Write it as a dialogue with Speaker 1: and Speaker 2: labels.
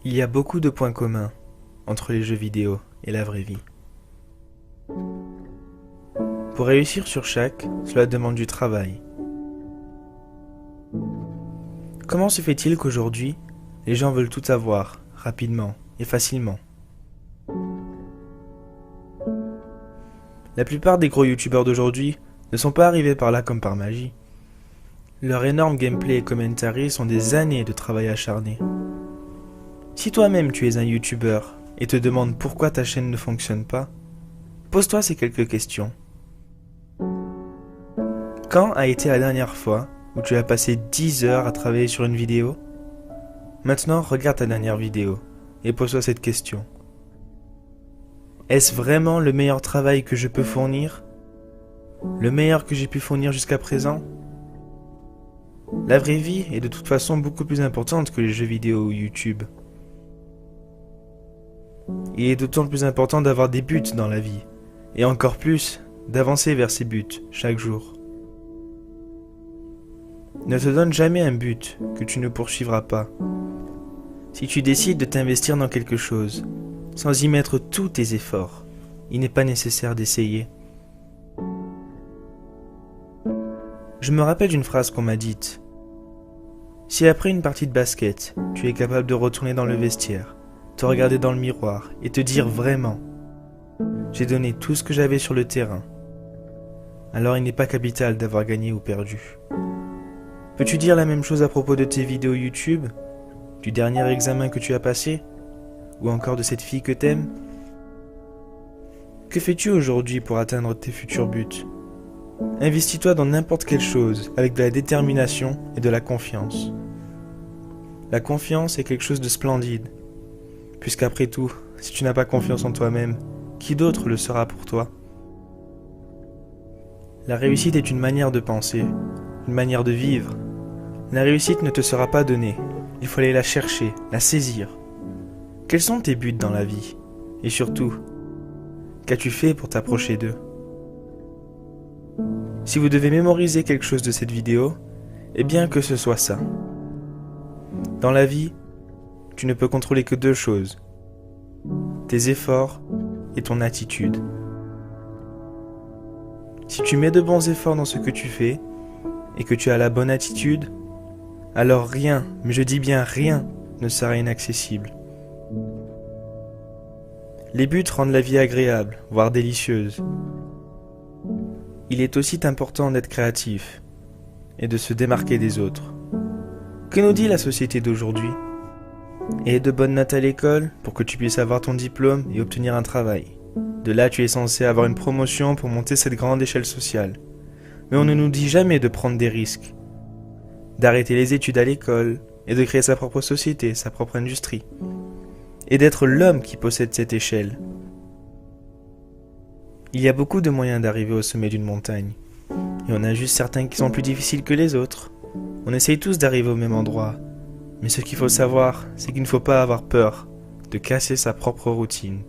Speaker 1: Il y a beaucoup de points communs entre les jeux vidéo et la vraie vie. Pour réussir sur chaque, cela demande du travail. Comment se fait-il qu'aujourd'hui, les gens veulent tout avoir, rapidement et facilement? La plupart des gros youtubeurs d'aujourd'hui ne sont pas arrivés par là comme par magie. Leur énorme gameplay et commentary sont des années de travail acharné. Si toi-même tu es un youtubeur et te demandes pourquoi ta chaîne ne fonctionne pas, pose-toi ces quelques questions. Quand a été la dernière fois où tu as passé 10 heures à travailler sur une vidéo? Maintenant, regarde ta dernière vidéo et pose-toi cette question. Est-ce vraiment le meilleur travail que je peux fournir? Le meilleur que j'ai pu fournir jusqu'à présent? La vraie vie est de toute façon beaucoup plus importante que les jeux vidéo ou YouTube. Il est d'autant plus important d'avoir des buts dans la vie, et encore plus, d'avancer vers ces buts chaque jour. Ne te donne jamais un but que tu ne poursuivras pas. Si tu décides de t'investir dans quelque chose, sans y mettre tous tes efforts, il n'est pas nécessaire d'essayer. Je me rappelle d'une phrase qu'on m'a dite. Si après une partie de basket, tu es capable de retourner dans le vestiaire, te regarder dans le miroir et te dire vraiment « J'ai donné tout ce que j'avais sur le terrain », alors il n'est pas capital d'avoir gagné ou perdu. Peux-tu dire la même chose à propos de tes vidéos YouTube, du dernier examen que tu as passé, ou encore de cette fille que t'aimes? Que fais-tu aujourd'hui pour atteindre tes futurs buts? Investis-toi dans n'importe quelle chose avec de la détermination et de la confiance. La confiance est quelque chose de splendide, puisqu'après tout, si tu n'as pas confiance en toi-même, qui d'autre le sera pour toi? La réussite est une manière de penser, une manière de vivre. La réussite ne te sera pas donnée, il faut aller la chercher, la saisir. Quels sont tes buts dans la vie? Et surtout, qu'as-tu fait pour t'approcher d'eux? Si vous devez mémoriser quelque chose de cette vidéo, eh bien que ce soit ça. Dans la vie, tu ne peux contrôler que deux choses, tes efforts et ton attitude. Si tu mets de bons efforts dans ce que tu fais, et que tu as la bonne attitude, alors rien, mais je dis bien rien, ne sera inaccessible. Les buts rendent la vie agréable, voire délicieuse. Il est aussi important d'être créatif et de se démarquer des autres. Que nous dit la société d'aujourd'hui? Aie de bonnes notes à l'école pour que tu puisses avoir ton diplôme et obtenir un travail. De là, tu es censé avoir une promotion pour monter cette grande échelle sociale. Mais on ne nous dit jamais de prendre des risques, d'arrêter les études à l'école et de créer sa propre société, sa propre industrie, et d'être l'homme qui possède cette échelle. Il y a beaucoup de moyens d'arriver au sommet d'une montagne, et on a juste certains qui sont plus difficiles que les autres. On essaye tous d'arriver au même endroit, mais ce qu'il faut savoir, c'est qu'il ne faut pas avoir peur de casser sa propre routine.